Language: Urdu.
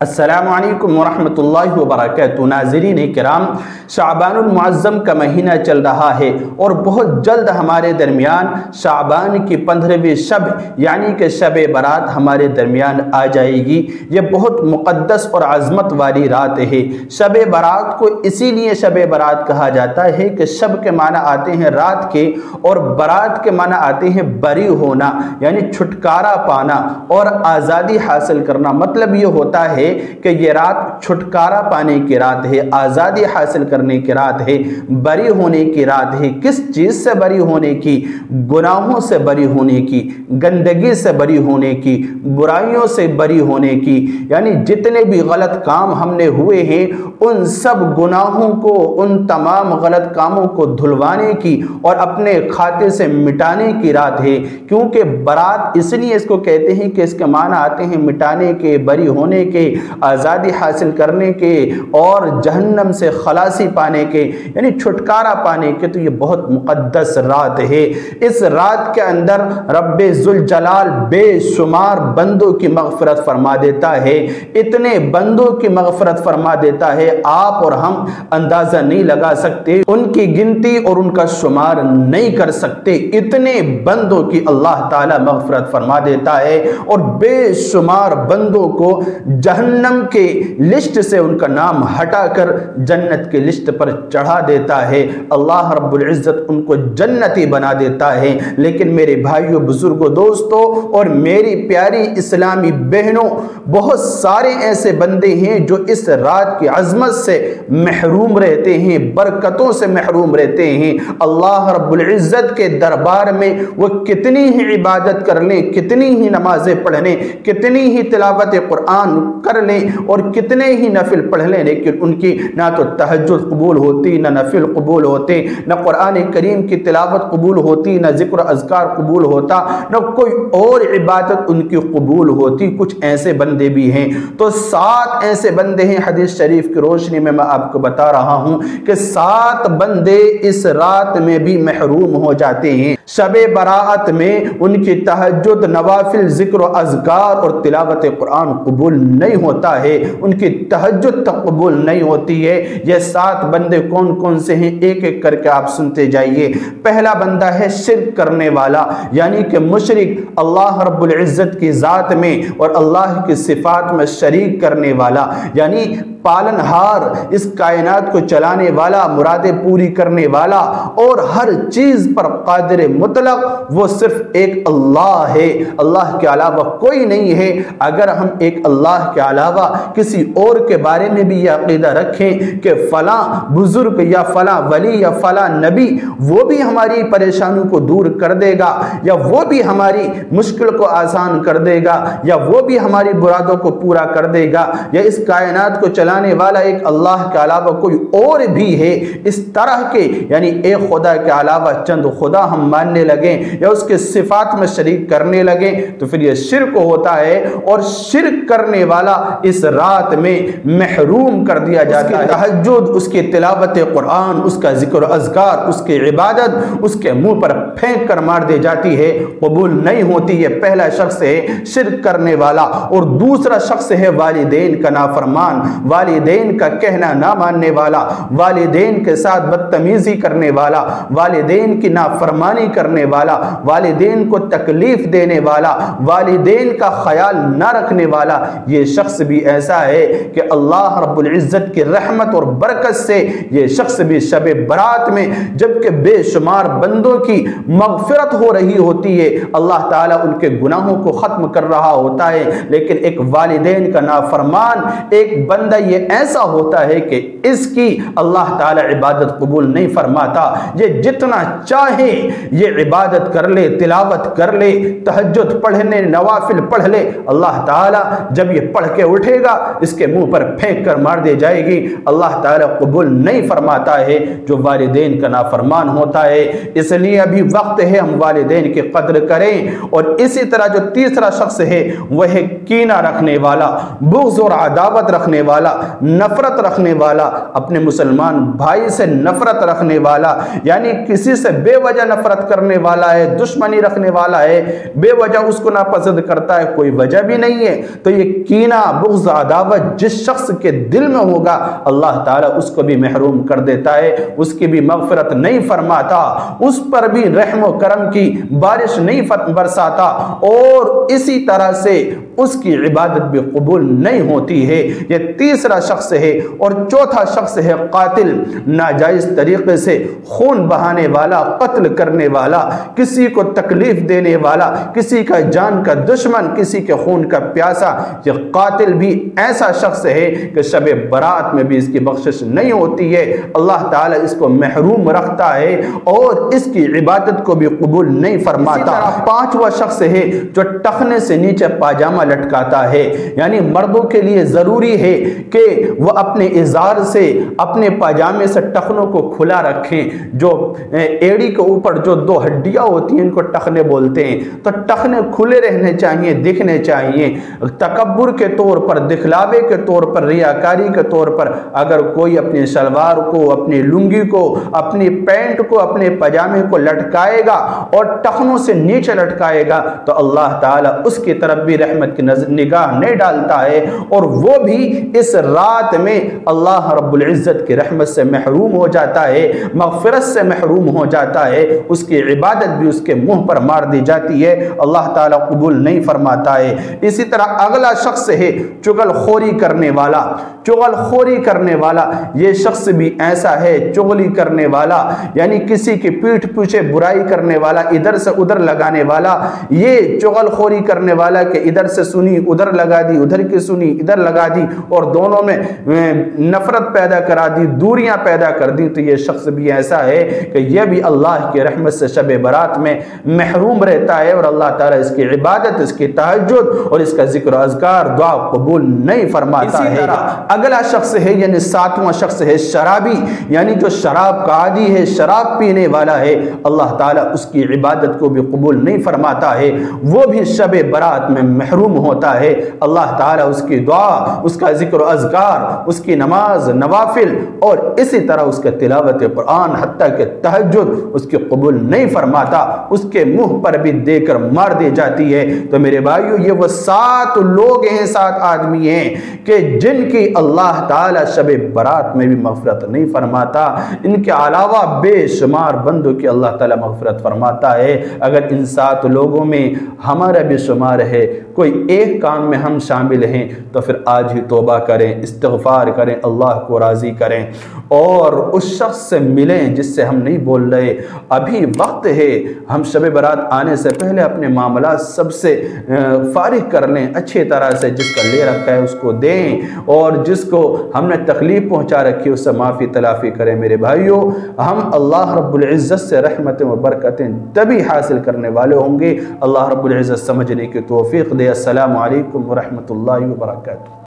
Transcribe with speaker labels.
Speaker 1: السلام علیکم ورحمۃ اللہ وبرکاتہ۔ ناظرین کرام، شعبان المعظم کا مہینہ چل رہا ہے اور بہت جلد ہمارے درمیان شعبان کی 15ویں شب یعنی کہ شب برات ہمارے درمیان آ جائے گی۔ یہ بہت مقدس اور عظمت والی رات ہے۔ شب برات کو اسی لیے شب برات کہا جاتا ہے کہ شب کے معنی آتے ہیں رات کے اور برات کے معنی آتے ہیں بری ہونا، یعنی چھٹکارا پانا اور آزادی حاصل کرنا۔ مطلب یہ ہوتا ہے کہ یہ رات چھٹکارا پانے کی رات ہے، آزادی حاصل کرنے کی رات ہے، بری ہونے کی رات ہے۔ کس چیز سے بری ہونے کی؟ گناہوں سے بری ہونے کی، گندگی سے بری ہونے کی، برائیوں سے بری ہونے کی، یعنی جتنے بھی غلط کام ہم نے ہوئے ہیں ان سب گناہوں کو، ان تمام غلط کاموں کو دھلوانے کی اور اپنے کھاتے سے مٹانے کی رات ہے۔ کیونکہ برات اس لیے اس کو کہتے ہیں کہ اس کے معنی آتے ہیں مٹانے کے، بری ہونے کے، آزادی حاصل کرنے کے اور جہنم سے خلاصی پانے کے، یعنی چھٹکارا پانے کے۔ تو یہ بہت مقدس رات ہے۔ اس رات کے اندر رب ذوالجلال بے شمار بندوں کی مغفرت فرما دیتا ہے، اتنے بندوں کی مغفرت فرما دیتا ہے آپ اور ہم اندازہ نہیں لگا سکتے، ان کی گنتی اور ان کا شمار نہیں کر سکتے۔ اتنے بندوں کی اللہ تعالی مغفرت فرما دیتا ہے اور بے شمار بندوں کو جہنم کے لسٹ سے ان کا نام ہٹا کر جنت کے لسٹ پر چڑھا دیتا ہے۔ اللہ رب العزت ان کو جنتی بنا دیتا ہے۔ لیکن میرے بھائیوں، بزرگوں، دوستوں اور میری پیاری اسلامی بہنوں، بہت سارے ایسے بندے ہیں جو اس رات کی عظمت سے محروم رہتے ہیں، برکتوں سے محروم رہتے ہیں۔ اللہ رب العزت کے دربار میں وہ کتنی ہی عبادت کر لیں، کتنی ہی نمازیں پڑھ لیں، کتنی ہی تلاوت قرآن کر لیں اور کتنے ہی نفل پڑھ لیں، لیکن ان کی نہ تو تہجد قبول ہوتی، نہ نفل قبول ہوتے، نہ قرآن کریم کی تلاوت قبول ہوتی، نہ ذکر اذکار قبول ہوتا، نہ کوئی اور عبادت ان کی قبول ہوتی۔ کچھ ایسے بندے بھی ہیں۔ تو 7 ایسے بندے ہیں، حدیث شریف کی روشنی میں آپ کو بتا رہا ہوں کہ 7 بندے اس رات میں بھی محروم ہو جاتے ہیں۔ شب برات میں ان کی تہجد، نوافل، ذکر و اذکار اور تلاوت قرآن قبول نہیں ہوتا ہے، ان کی تہجد تک قبول نہیں ہوتی ہے۔ یہ 7 بندے کون کون سے ہیں؟ ایک ایک کر کے آپ سنتے جائیے۔ پہلا بندہ ہے شرک کرنے والا، یعنی کہ مشرک، اللہ رب العزت کی ذات میں اور اللہ کی صفات میں شریک کرنے والا، یعنی پالنہار، اس کائنات کو چلانے والا، مرادیں پوری کرنے والا اور ہر چیز پر قادر مطلق وہ صرف ایک اللہ ہے، اللہ کے علاوہ کوئی نہیں ہے۔ اگر ہم ایک اللہ کے علاوہ کسی اور کے بارے میں بھی یہ عقیدہ رکھیں کہ فلاں بزرگ یا فلاں ولی یا فلاں نبی وہ بھی ہماری پریشانیوں کو دور کر دے گا، یا وہ بھی ہماری مشکل کو آسان کر دے گا، یا وہ بھی ہماری مرادوں کو پورا کر دے گا، یا اس کائنات کو چلانے والا ایک اللہ کے علاوہ کوئی اور بھی ہے، اس طرح کے یعنی ایک خدا کے علاوہ چند خدا ہم ماننے لگیں یا اس کے صفات میں شریک کرنے لگیں، تو پھر یہ شرک ہوتا ہے اور شرک کرنے والا اس رات میں محروم کر دیا جاتا ہے۔ تہجد، اس کی تلاوت قرآن، اس کا ذکر و اذکار، اس کی عبادت اس کے منہ پر پھینک کر مار دی جاتی ہے، قبول نہیں ہوتی۔ یہ پہلا شخص ہے شرک کرنے والا۔ اور دوسرا شخص ہے والدین کا نافرمان، والدین کا کہنا نہ ماننے والا، والدین کے ساتھ بدتمیزی کرنے والا، والدین کی نافرمانی کرنے والا، والدین کو تکلیف دینے والا، والدین کا خیال نہ رکھنے والا۔ یہ شخص بھی ایسا ہے کہ اللہ رب العزت کی رحمت اور برکت سے یہ شخص بھی شب برات میں، جبکہ بے شمار بندوں کی مغفرت ہو رہی ہوتی ہے، اللہ تعالیٰ ان کے گناہوں کو ختم کر رہا ہوتا ہے، لیکن ایک والدین کا نافرمان ایک بندہ یہ ایسا ہوتا ہے کہ اس کی اللہ تعالیٰ عبادت قبول نہیں فرماتا۔ یہ جتنا چاہے یہ عبادت کر لے، تلاوت کر لے، تہجد پڑھنے، نوافل پڑھ لے، اللہ تعالیٰ جب یہ پڑھ کے اٹھے گا اس کے منہ پر پھینک کر مار دی جائے گی۔ اللہ تعالیٰ قبول نہیں فرماتا ہے جو والدین کا نافرمان ہوتا ہے۔ اس لیے ابھی وقت ہے ہم والدین کی قدر کریں۔ اور اسی طرح جو تیسرا شخص ہے وہ ہے کینہ رکھنے والا، بغض اور عداوت رکھنے والا، نفرت رکھنے والا، اپنے مسلمان بھائی سے نفرت رکھنے والا، یعنی کسی سے بے وجہ نفرت کرنے والا ہے، دشمنی رکھنے والا ہے، بے وجہ اس کو ناپسند کرتا ہے، کوئی وجہ بھی نہیں ہے۔ تو یہ کینہ بغض عداوت جس شخص کے دل میں ہوگا اللہ تعالیٰ اس کو بھی محروم کر دیتا ہے، اس کی بھی مغفرت نہیں فرماتا، اس پر بھی رحم و کرم کی بارش نہیں برساتا، اور اسی طرح سے اس کی عبادت بھی قبول نہیں ہوتی ہے۔ یہ تیسرا شخص ہے۔ اور چوتھا شخص ہے قاتل، ناجائز طریقے سے خون بہانے والا، قتل کرنے والا، کسی کو تکلیف دینے والا، کسی کا جان کا دشمن، کسی کے خون کا پیاسا۔ یہ قاتل بھی ایسا شخص ہے کہ شب برات میں بھی اس کی بخشش نہیں ہوتی ہے، اللہ تعالیٰ اس کو محروم رکھتا ہے اور اس کی عبادت کو بھی قبول نہیں فرماتا۔ اسی طرح پانچواں شخص ہے جو ٹخنے سے نیچے پاجامہ لٹکاتا ہے، یعنی مردوں کے لیے ضروری ہے کہ وہ اپنے ازار سے، اپنے پاجامے سے ٹخنوں کو کھلا رکھیں۔ جو ایڑی کے اوپر جو دو ہڈیاں ہوتی ہیں ان کو ٹخنے بولتے ہیں، تو ٹخنے کھلے رہنے چاہیے، دکھنے چاہیے۔ تکبر کے طور پر، دکھلاوے کے طور پر، ریاکاری کے طور پر اگر کوئی اپنی شلوار کو، اپنی لنگی کو، اپنی پینٹ کو، اپنے پاجامے کو لٹکائے گا اور ٹخنوں سے نیچے لٹکائے گا تو اللہ تعالیٰ اس کی طرف بھی رحمت کی نگاہ نہیں ڈالتا ہے، اور وہ بھی اس رات میں اللہ رب العزت کی رحمت سے محروم ہو جاتا ہے، مغفرت سے محروم ہو جاتا ہے، اس کی عبادت بھی اس کے منہ پر مار دی جاتی ہے، اللہ تعالیٰ قبول نہیں فرماتا ہے۔ اسی طرح اگلا شخص ہے چغل خوری کرنے والا۔ چغل خوری کرنے والا یہ شخص بھی ایسا ہے، چغلی کرنے والا، یعنی کسی کی پیٹھ پیچھے برائی کرنے والا، ادھر سے ادھر لگانے والا۔ یہ چغل خوری کرنے والا کہ ادھر سے سنی ادھر لگا دی، ادھر کی سنی ادھر لگا دی، اور دونوں میں نفرت پیدا کرا دی، دوریاں پیدا کر دی، تو یہ شخص بھی ایسا ہے کہ یہ بھی اللہ کی رحمت سے شب برات میں محروم رہتا ہے، اور اللہ تعالیٰ اس کی عبادت، اس کی تہجد اور اس کا ذکر و اذکار، دعا قبول نہیں فرماتا ہے۔ اگلا شخص ہے، یعنی ساتواں شخص ہے شرابی، یعنی جو شراب کا عادی ہے، شراب پینے والا ہے، اللہ تعالیٰ اس کی عبادت کو بھی قبول نہیں فرماتا ہے، وہ بھی شب برات میں محروم ہوتا ہے، اللہ تعالیٰ اس کی دعا، اس کا ذکر و اذکار، اس کی نماز، نوافل اور اسی طرح اس کے تلاوت قرآن حتیٰ کہ تہجد اس کی قبول نہیں فرماتا، اس کے منہ پر بھی دے کر مار دی جاتی ہے۔ تو میرے بھائیو، یہ وہ 7 لوگ ہیں، 7 آدمی ہیں کہ جن کی اللہ تعالیٰ شب برات میں بھی مغفرت نہیں فرماتا، ان کے علاوہ بے شمار بندوں کی اللہ تعالیٰ مغفرت فرماتا ہے۔ اگر ان 7 لوگوں میں ہمارا بھی شمار ہے، کوئی ایک کام میں ہم شامل ہیں، تو پھر آج ہی توبہ کریں، استغفار کریں، اللہ کو راضی کریں اور اس شخص سے ملیں جس سے ہم نہیں بول رہے۔ ابھی وقت ہے، ہم شب برات آنے سے پہلے اپنے معاملات سب سے فارغ کر لیں اچھی طرح سے، جس کا لے رکھا ہے اس کو دیں، اور جس کو ہم نے تکلیف پہنچا رکھی اس سے معافی تلافی کریں۔ میرے بھائیوں، ہم اللہ رب العزت سے رحمتیں و برکتیں تبھی حاصل کرنے والے ہوں گے، اللہ رب العزت سمجھنے کی توفیق دے۔ السلام علیکم ورحمۃ اللہ وبرکاتہ۔